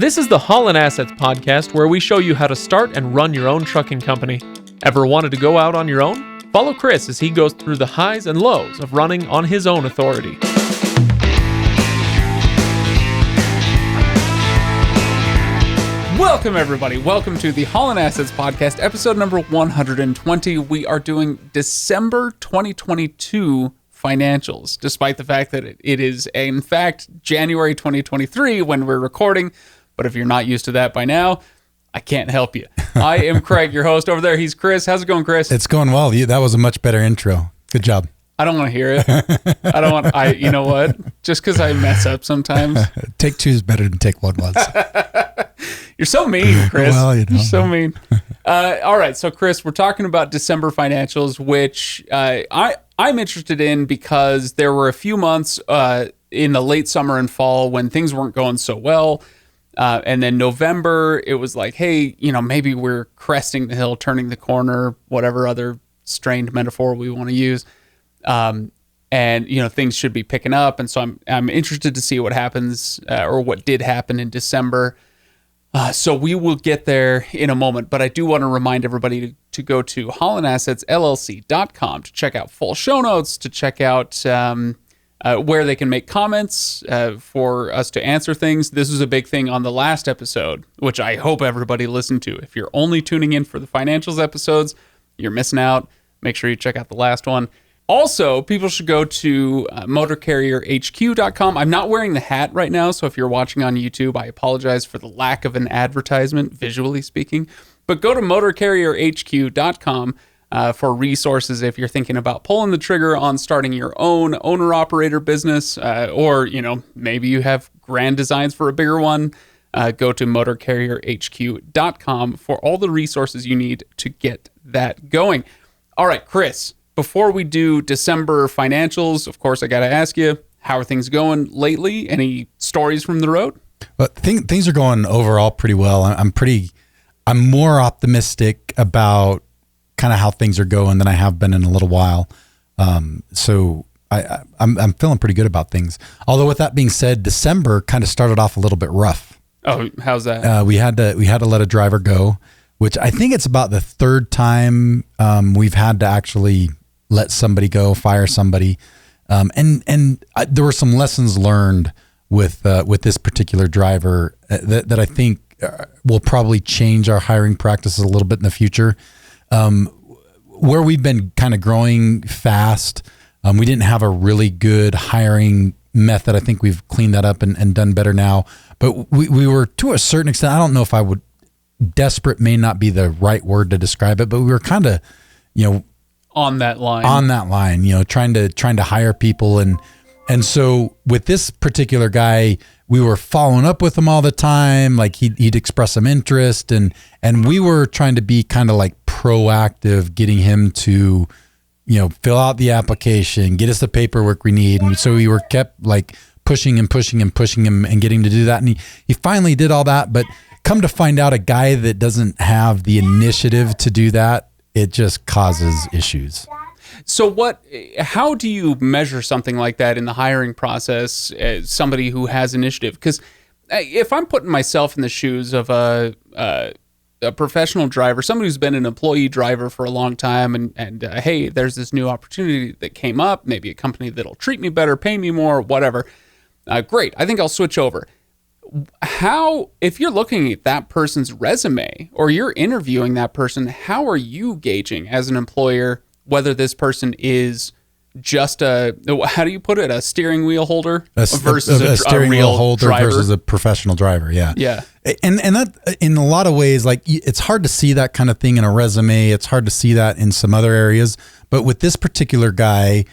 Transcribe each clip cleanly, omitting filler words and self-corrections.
This is the Haulin Assets podcast, where we show you how to start and run your own trucking company. Ever wanted to go out on your own? Follow Chris as he goes through the highs and lows of running on his own authority. Welcome, everybody. Welcome to the Haulin Assets podcast, episode number 120. We are doing December 2022 financials, despite the fact that it is, in fact, January 2023 when we're recording. But if you're not used to that by now, I can't help you. I am Craig, your host. Over there, he's Chris. How's it going, Chris? It's going well. That was a much better intro. Good job. I don't want to hear it. You know what? Just because I mess up sometimes. Take two is better than take one was. You're so mean, Chris. Well, you know. You're so mean. All right. So, Chris, we're talking about December financials, which I'm interested in because there were a few months in the late summer and fall when things weren't going so well. And then November, it was like, hey, maybe we're cresting the hill, turning the corner, whatever other strained metaphor we want to use. And things should be picking up. And so I'm interested to see what happens or what did happen in December. So we will get there in a moment, but I do want to remind everybody to go to HaulinAssetsLLC.com to check out full show notes, to check out where they can make comments for us to answer things. This was a big thing on the last episode, which I hope everybody listened to. If you're only tuning in for the financials episodes, you're missing out. Make sure you check out the last one. Also, people should go to motorcarrierhq.com. I'm not wearing the hat right now, so if you're watching on YouTube, I apologize for the lack of an advertisement, visually speaking. But go to motorcarrierhq.com for resources if you're thinking about pulling the trigger on starting your own owner-operator business, or maybe you have grand designs for a bigger one. Go to motorcarrierhq.com for all the resources you need to get that going. All right, Chris. Before we do December financials, of course, I got to ask you, how are things going lately? Any stories from the road? Well, things are going overall pretty well. I'm more optimistic about kind of how things are going than I have been in a little while. So I'm feeling pretty good about things. Although with that being said, December kind of started off a little bit rough. Oh, how's that? We had to let a driver go, which I think it's about the third time we've had to actually let somebody go, fire somebody. And there were some lessons learned with this particular driver that I think will probably change our hiring practices a little bit in the future. Where we've been kind of growing fast, we didn't have a really good hiring method. I think we've cleaned that up and done better now. But we were, to a certain extent, I don't know if desperate may not be the right word to describe it, but we were kind of, on that line, trying to hire people. And so with this particular guy, we were following up with him all the time. Like he'd express some interest and we were trying to be kind of like proactive, getting him to, fill out the application, get us the paperwork we need. And so we were kept like pushing him and getting to do that. And he finally did all that, but come to find out, a guy that doesn't have the initiative to do that, it just causes issues. So how do you measure something like that in the hiring process as somebody who has initiative? Because if I'm putting myself in the shoes of a professional driver, somebody who's been an employee driver for a long time and hey, there's this new opportunity that came up, maybe a company that'll treat me better, pay me more, whatever. Great. I think I'll switch over. If you're looking at that person's resume or you're interviewing that person, how are you gauging as an employer whether this person is just how do you put it, a steering wheel holder versus a steering wheel holder driver versus a professional driver? Yeah. And that in a lot of ways, like it's hard to see that kind of thing in a resume. It's hard to see that in some other areas, but with this particular guy,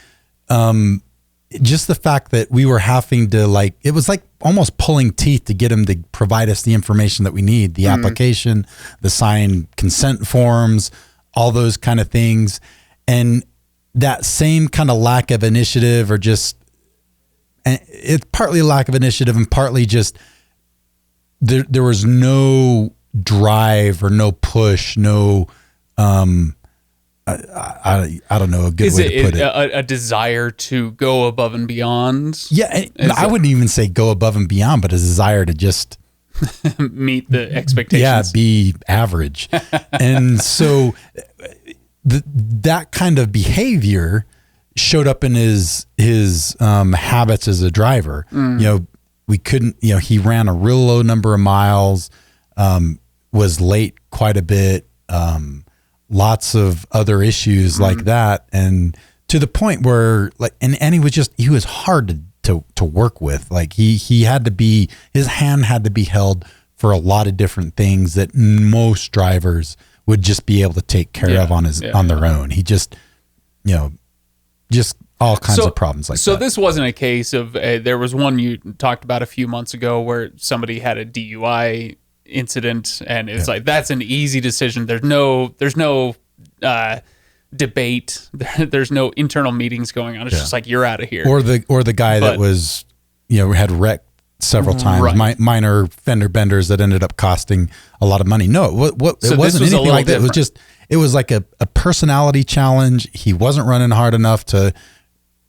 just the fact that we were having to it was like almost pulling teeth to get him to provide us the information that we need, the application, the signed consent forms, all those kind of things. And that same kind of lack of initiative, or just, it's partly a lack of initiative and partly just there was no drive or no push, no, I don't know a good way to put it. A desire to go above and beyond? Yeah, I wouldn't even say go above and beyond, but a desire to just meet the expectations. Yeah, be average. And so that kind of behavior showed up in his habits as a driver. We couldn't, he ran a real low number of miles, was late quite a bit, lots of other issues like that. And to the point where and he was hard to work with. Like he had to be, his hand had to be held for a lot of different things that most drivers would just be able to take care of on their own. He just, just all kinds of problems like that. So this wasn't a case of, there was one you talked about a few months ago where somebody had a DUI incident, and it's like, that's an easy decision. There's no debate. There's no internal meetings going on. It's just like, you're out of here. Or the guy that was, had wrecked several times, minor fender benders that ended up costing a lot of money. No, it wasn't anything like that. It was like a personality challenge. He wasn't running hard enough to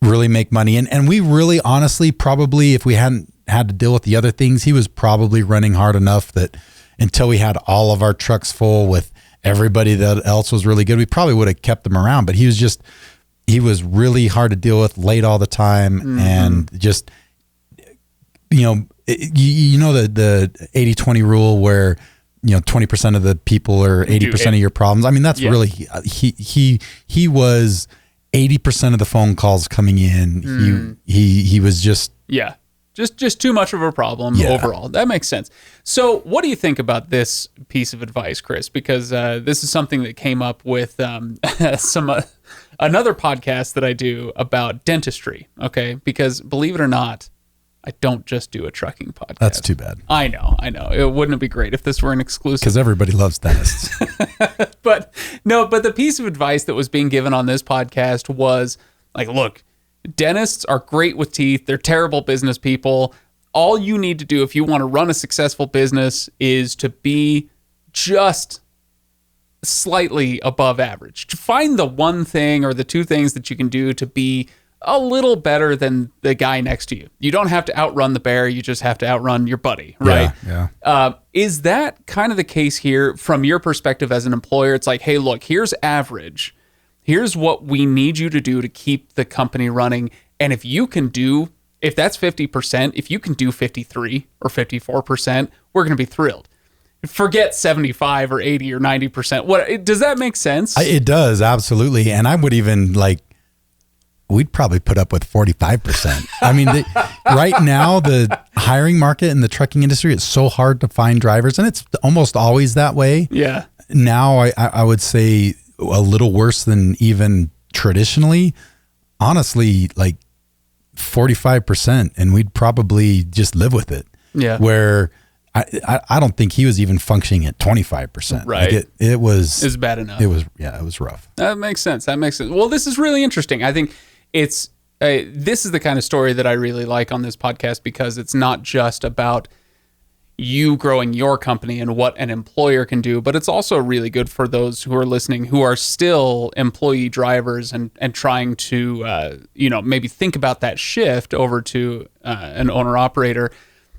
really make money. And we really, honestly, probably, if we hadn't had to deal with the other things, he was probably running hard enough that until we had all of our trucks full with everybody that else was really good, we probably would have kept them around. But he was really hard to deal with, late all the time, and just, the 80-20 rule where, 20% of the people are 80% of your problems. I mean, that's really, he was 80% of the phone calls coming in. He was just, just too much of a problem overall. That makes sense. So what do you think about this piece of advice, Chris? Because this is something that came up with another podcast that I do about dentistry. Okay. Because believe it or not, I don't just do a trucking podcast. That's too bad. I know. It wouldn't be great if this were an exclusive. Because everybody loves dentists. But the piece of advice that was being given on this podcast was like, look, dentists are great with teeth. They're terrible business people. All you need to do if you want to run a successful business is to be just slightly above average. To find the one thing or the two things that you can do to be a little better than the guy next to you. You don't have to outrun the bear. You just have to outrun your buddy, right? Yeah. Is that kind of the case here from your perspective as an employer? It's like, hey, look, here's average. Here's what we need you to do to keep the company running. And if that's 50%, if you can do 53 or 54%, we're going to be thrilled. Forget 75 or 80 or 90%. Does that make sense? It does, absolutely. And I would even we'd probably put up with 45%. I mean, right now, the hiring market in the trucking industry, it's so hard to find drivers, and it's almost always that way. Yeah. Now, I would say a little worse than even traditionally. Honestly, 45%, and we'd probably just live with it. Yeah. Where I don't think he was even functioning at 25%. Right. It was bad enough. It was rough. That makes sense. Well, this is really interesting. I think this is the kind of story that I really like on this podcast, because it's not just about you growing your company and what an employer can do, but it's also really good for those who are listening who are still employee drivers and trying to, maybe think about that shift over to an owner operator.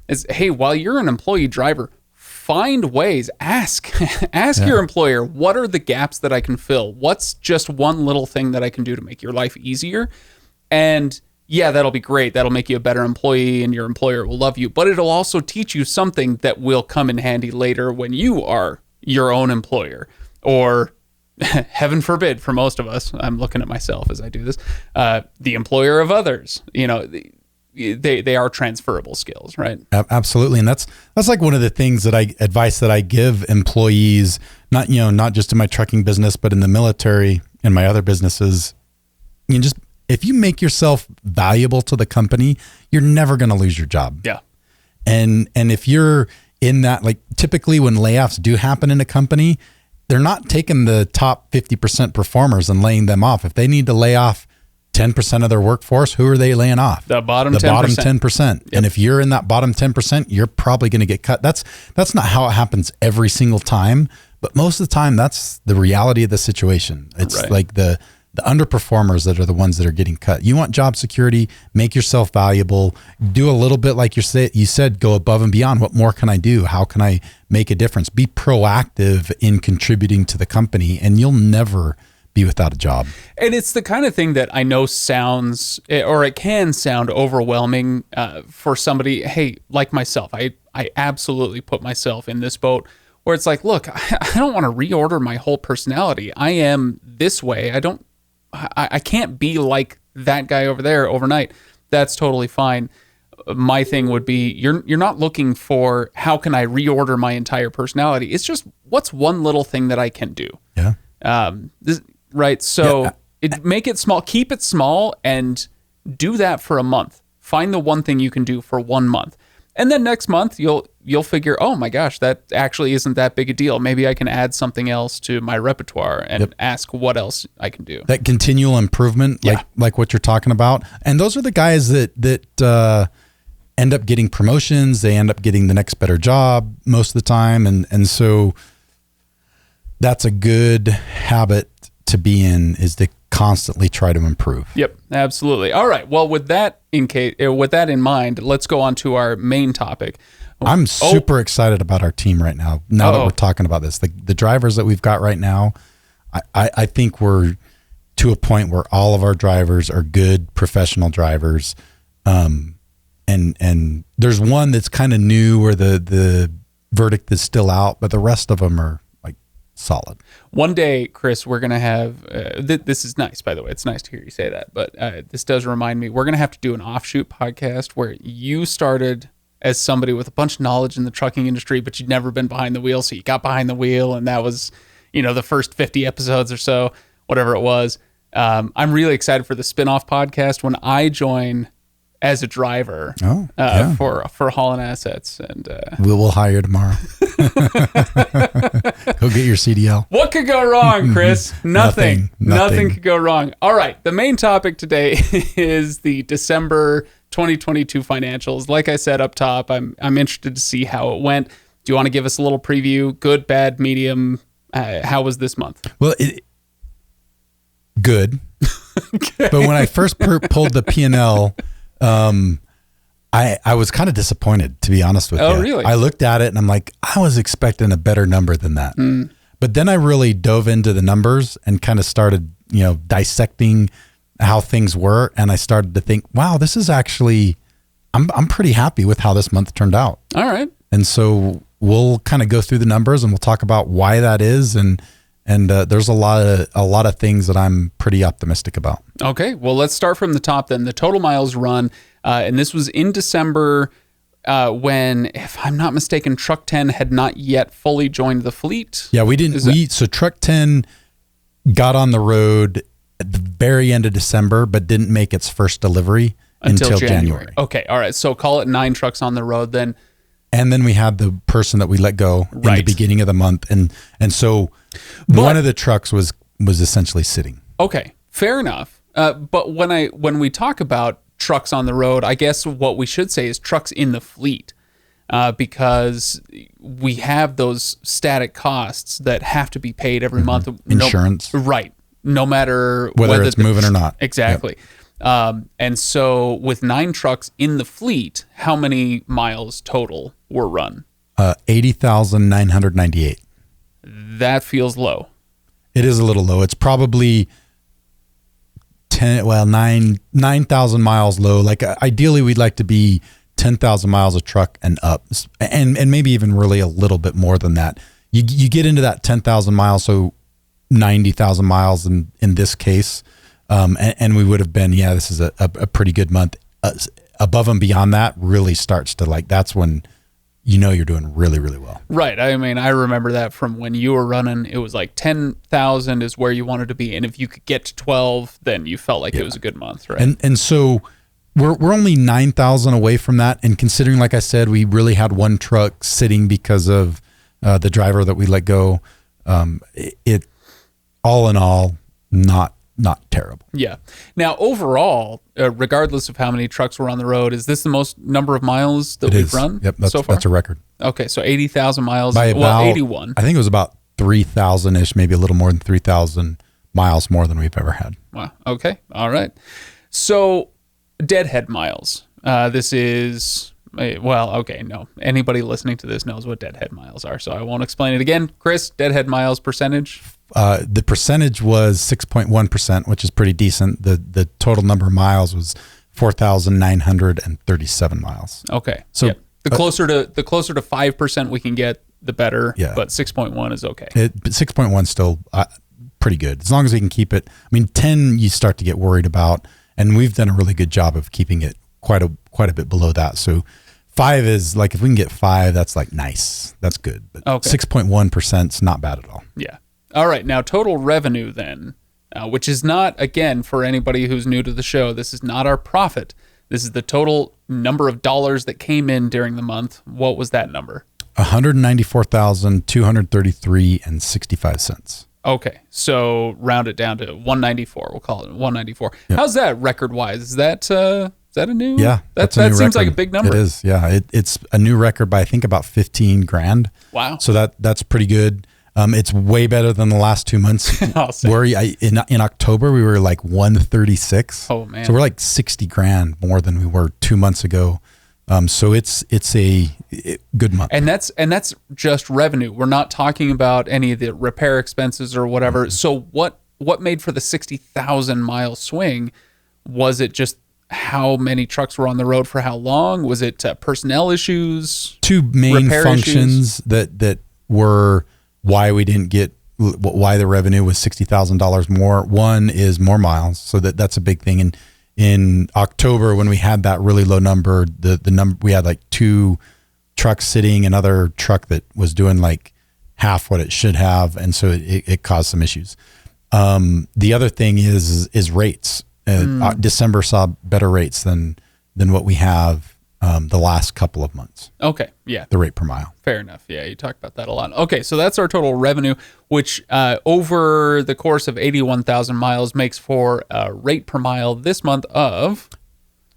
Is, hey, while you're an employee driver, find ways, ask your employer, what are the gaps that I can fill? What's just one little thing that I can do to make your life easier? And that'll be great. That'll make you a better employee and your employer will love you, but it'll also teach you something that will come in handy later when you are your own employer, or heaven forbid for most of us, I'm looking at myself as I do this, the employer of others. They are transferable skills, right? Absolutely. And that's like one of the things advice that I give employees, not just in my trucking business, but in the military and my other businesses. If you make yourself valuable to the company, you're never going to lose your job. Yeah. And if you're in that, typically when layoffs do happen in a company, they're not taking the top 50% performers and laying them off. If they need to lay off 10% of their workforce, who are they laying off? The bottom 10%. Bottom 10%. Yep. And if you're in that bottom 10%, you're probably going to get cut. That's not how it happens every single time, but most of the time that's the reality of the situation. It's like the the underperformers that are the ones that are getting cut. You want job security, make yourself valuable, do a little bit like you said, go above and beyond. What more can I do? How can I make a difference? Be proactive in contributing to the company, and you'll never be without a job. And it's the kind of thing that I know sounds, or it can sound overwhelming for somebody, hey, like myself. I absolutely put myself in this boat where it's like, look, I don't want to reorder my whole personality. I am this way. I can't be like that guy over there overnight. That's totally fine. My thing would be, you're not looking for how can I reorder my entire personality. It's just, what's one little thing that I can do? Yeah. Right. So make it small, keep it small, and do that for a month. Find the one thing you can do for 1 month. And then next month you'll figure, oh my gosh, that actually isn't that big a deal. Maybe I can add something else to my repertoire and ask what else I can do. That continual improvement, like what you're talking about. And those are the guys that end up getting promotions. They end up getting the next better job most of the time. And so that's a good habit to be in, is to constantly try to improve. Yep, absolutely. All right. Well, with that in mind, let's go on to our main topic. I'm super excited about our team right now. Now that we're talking about this, the drivers that we've got right now, I think we're to a point where all of our drivers are good professional drivers. And there's one that's kind of new where the verdict is still out, but the rest of them are solid. One day, Chris, we're going to have, this is nice, by the way. It's nice to hear you say that, but this does remind me, we're going to have to do an offshoot podcast where you started as somebody with a bunch of knowledge in the trucking industry, but you'd never been behind the wheel. So you got behind the wheel, and that was, the first 50 episodes or so, whatever it was. I'm really excited for the spinoff podcast when I join as a driver for Haulin Assets, and we'll hire tomorrow. Go get your CDL. What could go wrong, Chris? Nothing could go wrong. All right, the main topic today is the December 2022 financials. Like I said up top, I'm interested to see how it went. Do you want to give us a little preview? Good, bad, medium? How was this month? Well, good. Okay. But when I first pulled the P&L, I was kind of disappointed, to be honest with you. Oh, really? I looked at it and I'm like, I was expecting a better number than that. But then I really dove into the numbers and kind of started, dissecting how things were. And I started to think, wow, this is actually, I'm pretty happy with how this month turned out. All right. And so we'll kind of go through the numbers and we'll talk about why that is. And there's a lot of things that I'm pretty optimistic about. Okay, well, let's start from the top then. The total miles run, and this was in December when, if I'm not mistaken, Truck 10 had not yet fully joined the fleet. Yeah, we didn't. So Truck 10 got on the road at the very end of December, but didn't make its first delivery until January. Okay, all right. So call it 9 trucks on the road then. And then we had the person that we let go in the beginning of the month, and so one of the trucks was essentially sitting. Okay, fair enough. But when we talk about trucks on the road, I guess what we should say is trucks in the fleet, because we have those static costs that have to be paid every month. Insurance, no matter whether it's moving or not. Exactly. Yep. And so with 9 trucks in the fleet, how many miles total were run? 80,998. That feels low. It is a little low. It's probably 9,000 miles low. Like ideally we'd like to be 10,000 miles a truck and up, and maybe even really a little bit more than that. You get into that 10,000 miles, so 90,000 miles in this case. And we would have been, this is a pretty good month. Above and beyond that really starts to that's when you're doing really, really well. Right. I mean, I remember that from when you were running, it was like 10,000 is where you wanted to be. And if you could get to 12, then you felt like it was a good month, right? And so we're only 9,000 away from that. And considering, like I said, we really had one truck sitting because of the driver that we let go. It all in all, not terrible. Yeah. Now, overall, regardless of how many trucks were on the road, is this the most number of miles that we've run so far? That's a record. Okay, so 80,000 miles. By about, 81. I think it was about 3,000-ish, maybe a little more than 3,000 miles more than we've ever had. Wow. Okay. All right. So Deadhead miles. This is, well, okay, no. Anybody listening to this knows what Deadhead miles are, so I won't explain it again. Chris, Deadhead miles percentage? The percentage was 6.1%, which is pretty decent. The total number of miles was 4,937 miles. Okay. So the closer to 5% we can get, the better. Yeah. But 6.1 is okay. 6.1 is still pretty good as long as we can keep it. I mean, 10 you start to get worried about, and we've done a really good job of keeping it quite a bit below that. So 5 is like, if we can get 5, that's like nice. That's good. But 6.1% is not bad at all. Yeah. All right. Now total revenue then, which is not, again, for anybody who's new to the show, this is not our profit. This is the total number of dollars that came in during the month. What was that number? $194,233.65. Okay, so round it down to 194. We'll call it 194. Yep. How's that record wise? Is that a new? Yeah, that seems record. Like a big number. It is. Yeah, it's a new record by I think about 15 grand. Wow. So that's pretty good. It's way better than the last 2 months. Where in October we were like 136. Oh man. So we're like 60 grand more than we were 2 months ago. So it's a good month. And that's just revenue. We're not talking about any of the repair expenses or whatever. Mm-hmm. So what made for the 60,000 mile swing? Was it just how many trucks were on the road for how long? Was it personnel issues? Two main functions that were why we didn't get, why the revenue was $60,000 more. One is more miles. So that's a big thing. And in October, when we had that really low number, the number, we had like 2 trucks sitting, another truck that was doing like half what it should have. And so it caused some issues. The other thing is rates. December saw better rates than what we have the last couple of months. Okay. Yeah. The rate per mile. Fair enough. Yeah. You talked about that a lot. Okay. So that's our total revenue, which over the course of 81,000 miles makes for a rate per mile this month of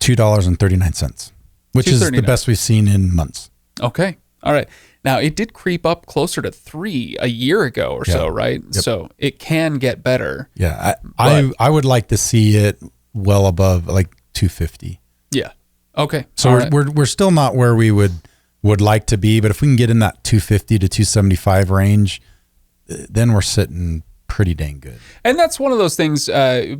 $2.39, which is the best we've seen in months. Okay. All right. Now it did creep up closer to 3 a year ago or so, right? Yep. So it can get better. Yeah. I would like to see it well above like 250. Yeah. Okay. So we're still not where we would like to be, but if we can get in that 250 to 275 range, then we're sitting pretty dang good. And that's one of those things,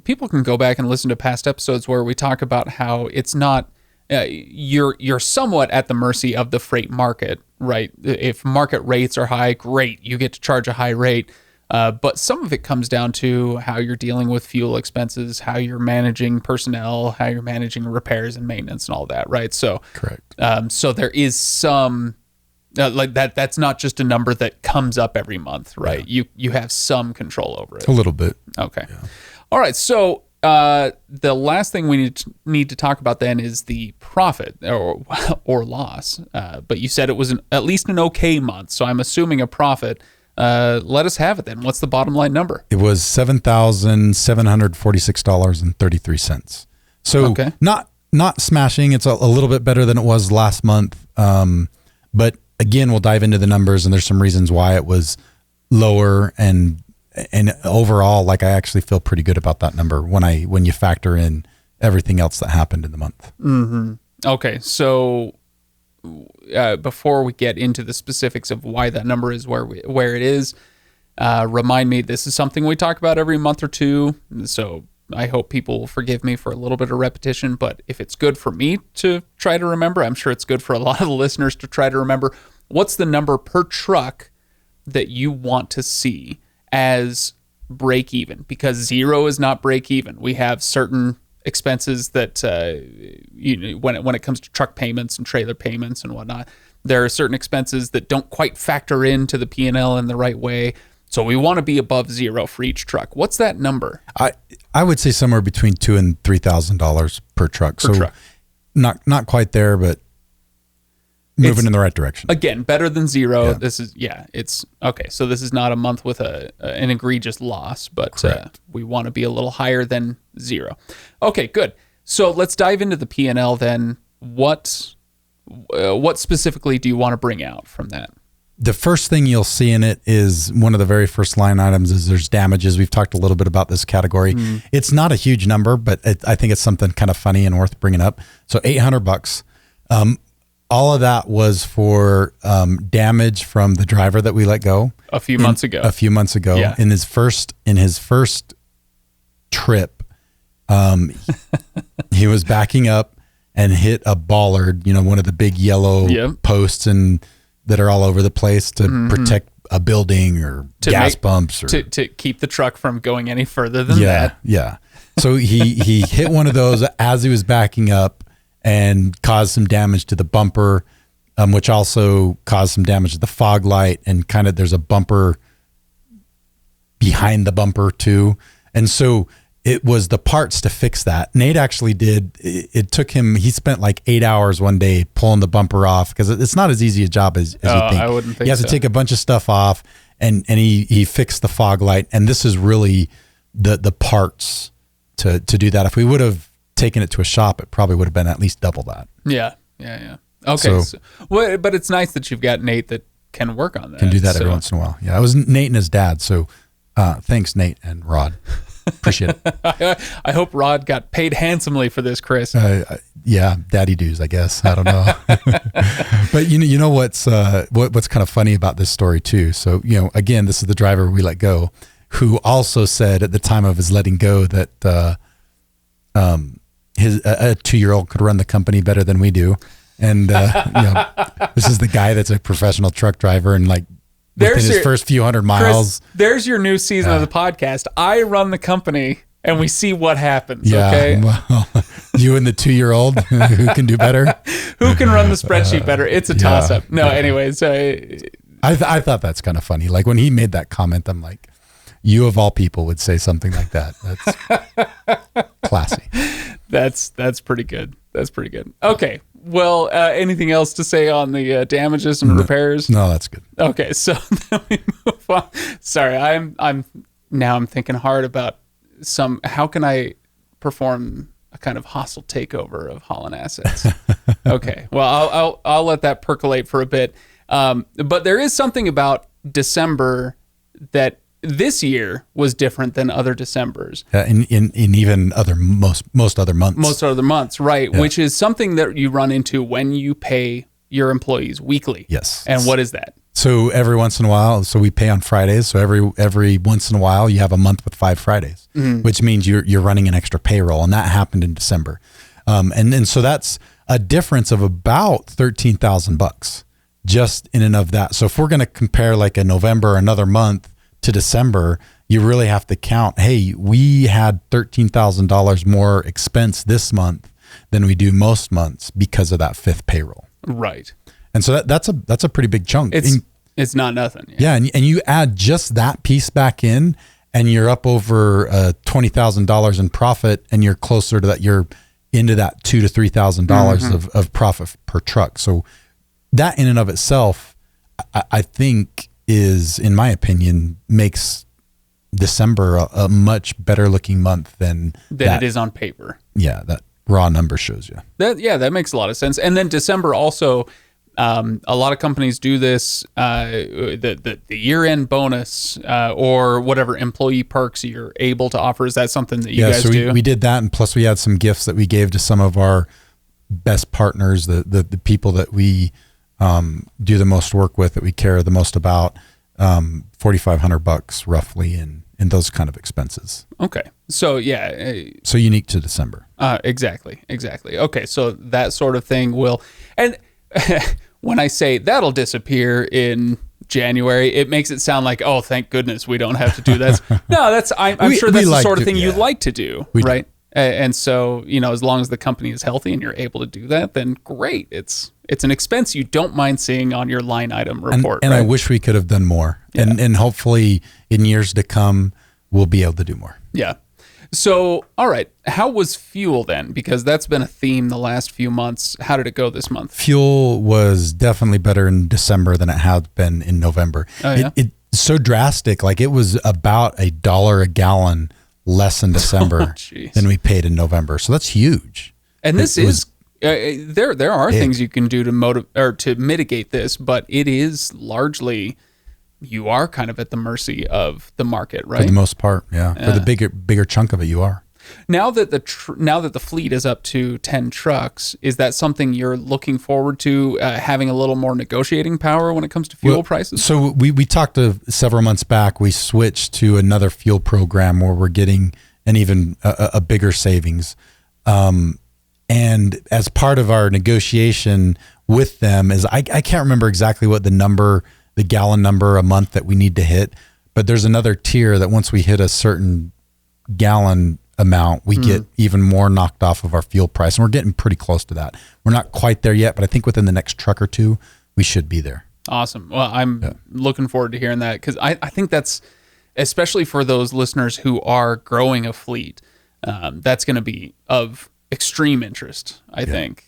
people can go back and listen to past episodes where we talk about how it's not, you're somewhat at the mercy of the freight market, right? If market rates are high, great, you get to charge a high rate. But some of it comes down to how you're dealing with fuel expenses, how you're managing personnel, how you're managing repairs and maintenance and all that, right? So, correct. So there is some like that. That's not just a number that comes up every month, right? Yeah. You have some control over it. A little bit. Okay. Yeah. All right. So the last thing we need to talk about then is the profit or loss. But you said it was at least an okay month, so I'm assuming a profit. Let us have it then. What's the bottom line number? It was $7,746.33. So not smashing. It's a little bit better than it was last month. But again, we'll dive into the numbers, and there's some reasons why it was lower. And overall, like, I actually feel pretty good about that number when you factor in everything else that happened in the month. Mm-hmm. Okay, so before we get into the specifics of why that number is where it is, remind me, this is something we talk about every month or two, so I hope people will forgive me for a little bit of repetition, but if it's good for me to try to remember, I'm sure it's good for a lot of the listeners to try to remember. What's the number per truck that you want to see as break even? Because 0 is not break even. We have certain expenses that when it comes to truck payments and trailer payments and whatnot, there are certain expenses that don't quite factor into the P&L in the right way. So we want to be above 0 for each truck. What's that number? I would say somewhere between $2,000 and $3,000 per truck. Truck. Not quite there, but moving in the right direction. Again, better than 0. Yeah. It's okay. So this is not a month with an egregious loss, but we want to be a little higher than 0. Okay, good. So let's dive into the P&L then. What specifically do you want to bring out from that? the first thing you'll see in it is one of the very first line items is there's damages. We've talked a little bit about this category. It's not a huge number, but I think it's something kind of funny and worth bringing up. So $800. All of that was for damage from the driver that we let go a few months ago. Yeah. In his first trip, he was backing up and hit a bollard, one of the big yellow posts and that are all over the place to protect a building or gas pumps or to keep the truck from going any further than that. Yeah. So he hit one of those as he was backing up and caused some damage to the bumper, which also caused some damage to the fog light, and kind of there's a bumper behind the bumper too. And so it was the parts to fix that. Nate actually did. It took him, he spent like 8 hours one day pulling the bumper off because it's not as easy a job as you think. I wouldn't think He has to take a bunch of stuff off and he fixed the fog light. And this is really the parts to do that. If we would have taken it to a shop, it probably would have been at least double that. Yeah. Okay. Well, but it's nice that you've got Nate that can work on that. Can do that every once in a while. Yeah. It was Nate and his dad. So thanks, Nate and Rod. Appreciate it. I hope Rod got paid handsomely for this, Chris. Yeah, daddy dues, I guess. I don't know. But you know what's kind of funny about this story too. So again, this is the driver we let go, who also said at the time of his letting go that his a 2-year-old could run the company better than we do, and this is the guy that's a professional truck driver and like. Within his first few hundred miles. Chris, there's your new season of the podcast. I run the company and we see what happens. Yeah, okay. Well, you and the 2-year-old who can do better? Who can run the spreadsheet better? It's a toss up. No, anyways. I thought that's kind of funny. Like when he made that comment, I'm like, you of all people would say something like that. That's classy. That's pretty good. That's pretty good. Okay. Well, anything else to say on the damages and repairs? No, that's good. Okay, so then we move on. Sorry, I'm thinking hard about how can I perform a kind of hostile takeover of Haulin assets. Okay, well I'll let that percolate for a bit. But there is something about December that this year was different than other Decembers. In even most other months. Most other months, right? Yeah. Which is something that you run into when you pay your employees weekly. Yes. And what is that? So every once in a while, so we pay on Fridays. So every once in a while, you have a month with 5 Fridays, which means you're running an extra payroll, and that happened in December. And so that's a difference of about $13,000 just in and of that. So if we're going to compare like a November, another month to December, you really have to count, hey, we had $13,000 more expense this month than we do most months because of that 5th payroll. Right. And so that's a pretty big chunk. It's not nothing. Yeah. And you add just that piece back in and you're up over $20,000 in profit, and you're closer to that. You're into that $2,000 to $3,000 of profit per truck. So that in and of itself, I think is, in my opinion, makes December a much better looking month than it is on paper. Yeah, that raw number shows you. That makes a lot of sense. And then December also, a lot of companies do this, the year-end bonus or whatever employee perks you're able to offer. Is that something that you guys do? We did that, and plus we had some gifts that we gave to some of our best partners, the people that we do the most work with, that we care the most about, $4,500 roughly in those kind of expenses. Okay. So yeah. So unique to December. Exactly. Okay. So that sort of thing will, and when I say that'll disappear in January, it makes it sound like, oh, thank goodness we don't have to do that. No, I'm sure that's the sort of thing you'd like to do, right? And so, as long as the company is healthy and you're able to do that, then great. It's an expense you don't mind seeing on your line item report. And right? I wish we could have done more. Yeah. And hopefully in years to come, we'll be able to do more. Yeah. So, all right. How was fuel then? Because that's been a theme the last few months. How did it go this month? Fuel was definitely better in December than it had been in November. Oh, yeah? It's so drastic. Like it was about $1 a gallon less in December than we paid in November. So that's huge. And this is There are things you can do to mitigate this, but it is largely you are kind of at the mercy of the market, right? For the most part, yeah. For the bigger chunk of it, you are. Now that the fleet is up to 10 trucks, is that something you're looking forward to having a little more negotiating power when it comes to fuel prices? So we talked several months back. We switched to another fuel program where we're getting an even a bigger savings. And as part of our negotiation with them is I can't remember exactly what the gallon number a month that we need to hit, but there's another tier that once we hit a certain gallon amount, we get even more knocked off of our fuel price. And we're getting pretty close to that. We're not quite there yet, but I think within the next truck or two, we should be there. Awesome. Well, I'm looking forward to hearing that because I think that's, especially for those listeners who are growing a fleet, that's going to be of extreme interest, I think,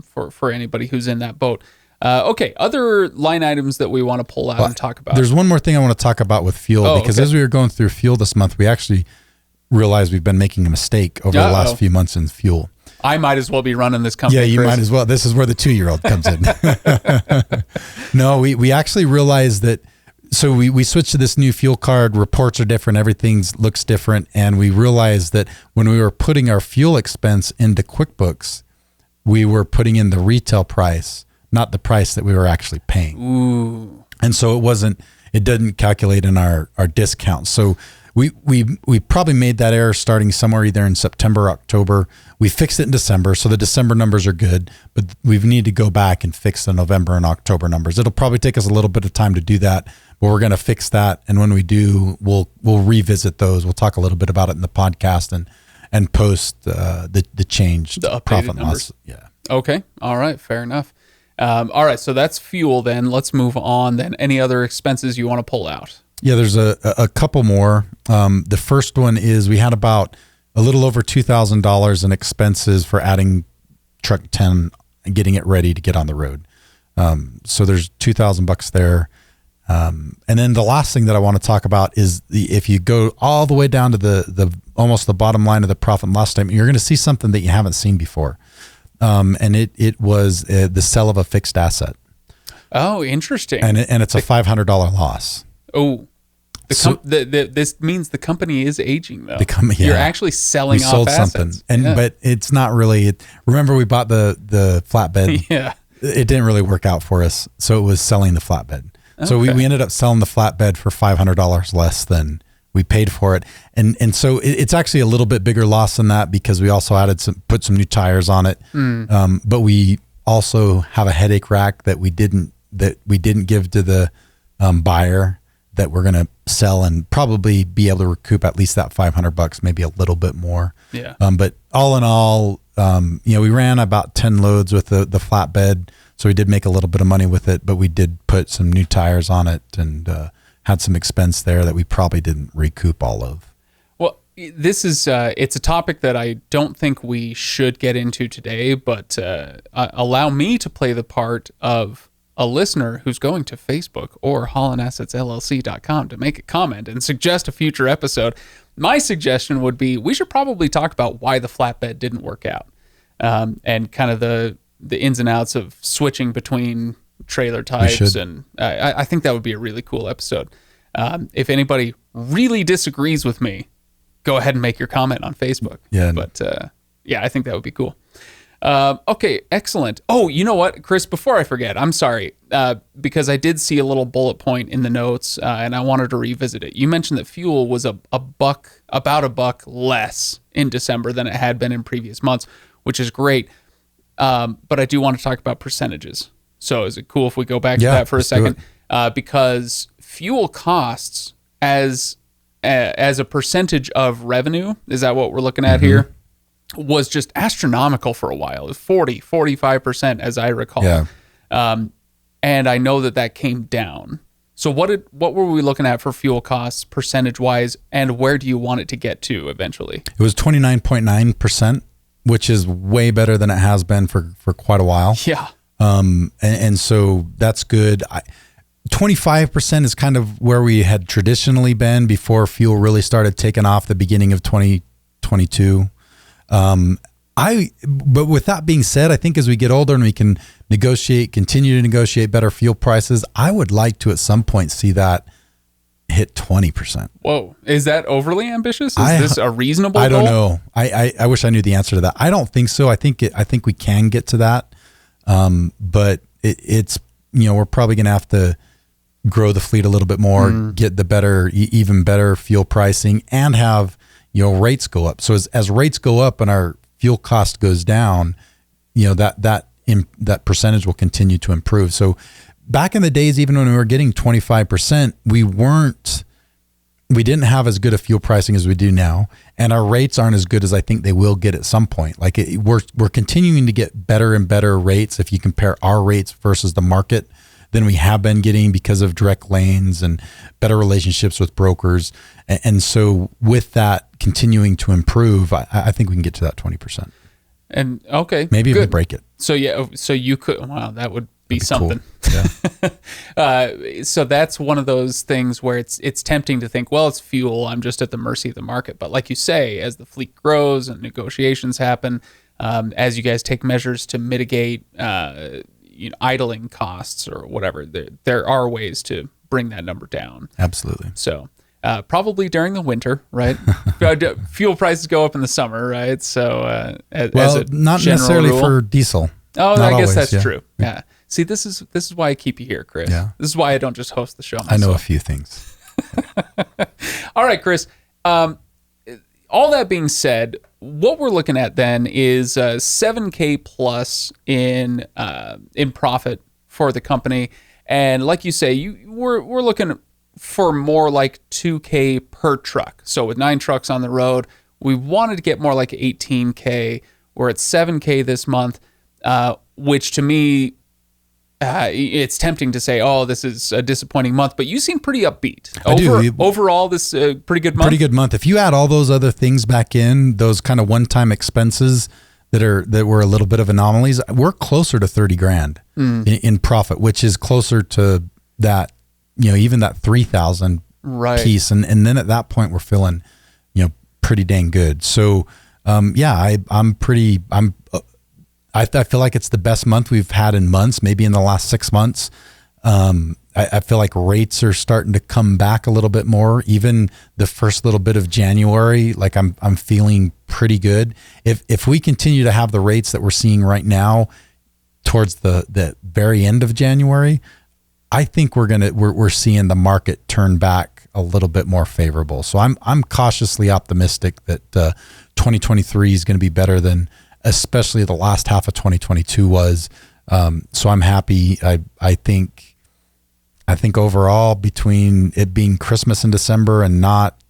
for anybody who's in that boat. Okay, other line items that we want to pull out and talk about. There's one more thing I want to talk about with fuel because as we were going through fuel this month, we actually realized we've been making a mistake over the last few months in fuel. I might as well be running this company. Yeah, you might as well. This is where the 2-year-old comes in. No, we actually realized that. So we switched to this new fuel card. Reports are different. Everything looks different. And we realized that when we were putting our fuel expense into QuickBooks, we were putting in the retail price, not the price that we were actually paying. Ooh. And so it didn't calculate in our discount. So we probably made that error starting somewhere either in September or October. We fixed it in December, so the December numbers are good, but we need to go back and fix the November and October numbers. It'll probably take us a little bit of time to do that, but we're going to fix that. And when we do, we'll revisit those. We'll talk a little bit about it in the podcast and post the change, the profit and numbers. loss. Yeah. Okay. All right. Fair enough. All right. So that's fuel then. Let's move on then. Any other expenses you want to pull out? Yeah, there's a couple more. The first one is we had about a little over $2,000 in expenses for adding truck 10 and getting it ready to get on the road. So there's $2,000 there. And then the last thing that I want to talk about is if you go all the way down to the almost the bottom line of the profit and loss statement, you're going to see something that you haven't seen before. And it was the sale of a fixed asset. Oh, interesting. And it's a $500 loss. Oh. This means the company is aging, though. You're actually selling we sold off something, assets. but it's not really. Remember, we bought the flatbed. Yeah, it didn't really work out for us, so it was selling the flatbed. Okay. So we ended up selling the flatbed for $500 less than we paid for it, and so it's actually a little bit bigger loss than that because we also put some new tires on it. But we also have a headache rack that we didn't give to the buyer, that we're going to sell and probably be able to recoup at least that $500, maybe a little bit more. Yeah. But all in all, we ran about 10 loads with the flatbed. So we did make a little bit of money with it, but we did put some new tires on it and had some expense there that we probably didn't recoup all of. Well, this is, it's a topic that I don't think we should get into today, but allow me to play the part of a listener who's going to Facebook or HaulinAssetsLLC.com to make a comment and suggest a future episode. My suggestion would be we should probably talk about why the flatbed didn't work out, and kind of the ins and outs of switching between trailer types. And I think that would be a really cool episode. If anybody really disagrees with me, go ahead and make your comment on Facebook. Yeah. But I think that would be cool. Okay, excellent. Oh, you know what, Chris, before I forget, I'm sorry, because I did see a little bullet point in the notes, and I wanted to revisit it. You mentioned that fuel was about $1 less in December than it had been in previous months, which is great. But I do want to talk about percentages. So is it cool if we go back to that for a second? Because fuel costs as a percentage of revenue, is that what we're looking at here? Was just astronomical for a while. It was 45%, as I recall. Yeah. And I know that came down. So what were we looking at for fuel costs percentage-wise, and where do you want it to get to eventually? It was 29.9%, which is way better than it has been for quite a while. Yeah. And so that's good. 25% is kind of where we had traditionally been before fuel really started taking off the beginning of 2022. But with that being said, I think as we get older and we can continue to negotiate better fuel prices, I would like to at some point see that hit 20%. Whoa. Is that overly ambitious? Is this a reasonable goal? I don't know. I wish I knew the answer to that. I don't think so. I think we can get to that. But it's, we're probably going to have to grow the fleet a little bit more, get the even better fuel pricing, and have, rates go up. So as rates go up and our fuel cost goes down, that percentage will continue to improve. So back in the days, even when we were getting 25%, we didn't have as good a fuel pricing as we do now, and our rates aren't as good as I think they will get at some point. Like we're continuing to get better and better rates if you compare our rates versus the market than we have been getting because of direct lanes and better relationships with brokers. And so with that continuing to improve, I think we can get to that 20%. And okay, maybe we break it. So you could. Wow, that would be something. Cool. Yeah. So that's one of those things where it's tempting to think, well, it's fuel, I'm just at the mercy of the market. But like you say, as the fleet grows and negotiations happen, as you guys take measures to mitigate idling costs or whatever, there are ways to bring that number down. Absolutely. So probably during the winter, right? Fuel prices go up in the summer, right? So not necessarily rule. For diesel. Oh, I guess that's true. Yeah. See, this is why I keep you here, Chris. Yeah. This is why I don't just host the show myself. I know a few things. All right, Chris. All that being said, what we're looking at then is $7,000 plus in profit for the company, and like you say, we're looking for more like $2,000 per truck. So with 9 trucks on the road, we wanted to get more like $18,000. We're at $7,000 this month, which to me, it's tempting to say, oh, this is a disappointing month, but you seem pretty upbeat. Overall, this is a pretty good month. Pretty good month. If you add all those other things back in, those kind of one-time expenses that were a little bit of anomalies, we're closer to $30,000 in profit, which is closer to that, even that 3,000 piece. And then at that point, we're feeling, pretty dang good. So, I feel like it's the best month we've had in months, maybe in the last 6 months. I feel like rates are starting to come back a little bit more. Even the first little bit of January, like I'm feeling pretty good. If we continue to have the rates that we're seeing right now towards the very end of January, I think we're seeing the market turn back a little bit more favorable. So I'm cautiously optimistic that 2023 is going to be better than especially the last half of 2022 was. So I'm happy. I think overall, between it being Christmas in December and not,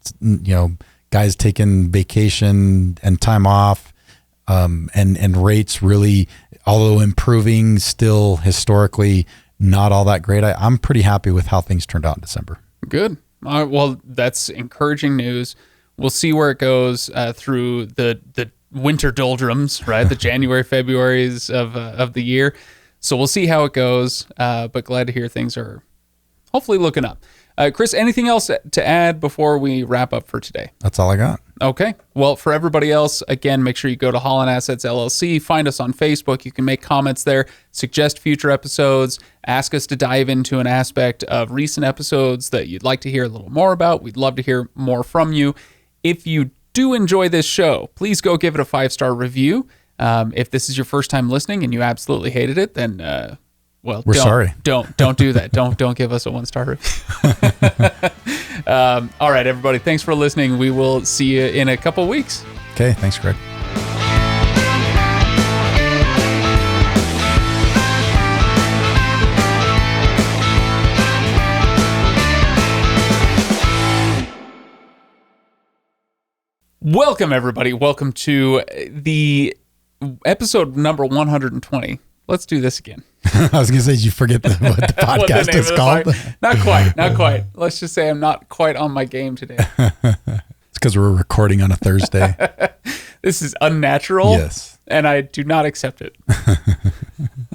guys taking vacation and time off, and rates really, although improving, still historically not all that great. I'm pretty happy with how things turned out in December. Good. Well, that's encouraging news. We'll see where it goes through the winter doldrums, right? The January, February's of the year. So we'll see how it goes. But glad to hear things are hopefully looking up. Chris, anything else to add before we wrap up for today? That's all I got. Okay. Well, for everybody else, again, make sure you go to Haulin Assets LLC. Find us on Facebook. You can make comments there, suggest future episodes, ask us to dive into an aspect of recent episodes that you'd like to hear a little more about. We'd love to hear more from you. If you do enjoy this show, please go give it a 5-star review. If this is your first time listening and you absolutely hated it, then we're sorry. Don't do that. Don't give us a 1-star review. All right, everybody. Thanks for listening. We will see you in a couple weeks. Okay. Thanks, Greg. Welcome, everybody. Welcome to the episode number 120. Let's do this again. I was going to say, did you forget what the podcast is called? Not quite. Let's just say I'm not quite on my game today. It's because we're recording on a Thursday. This is unnatural. Yes. And I do not accept it.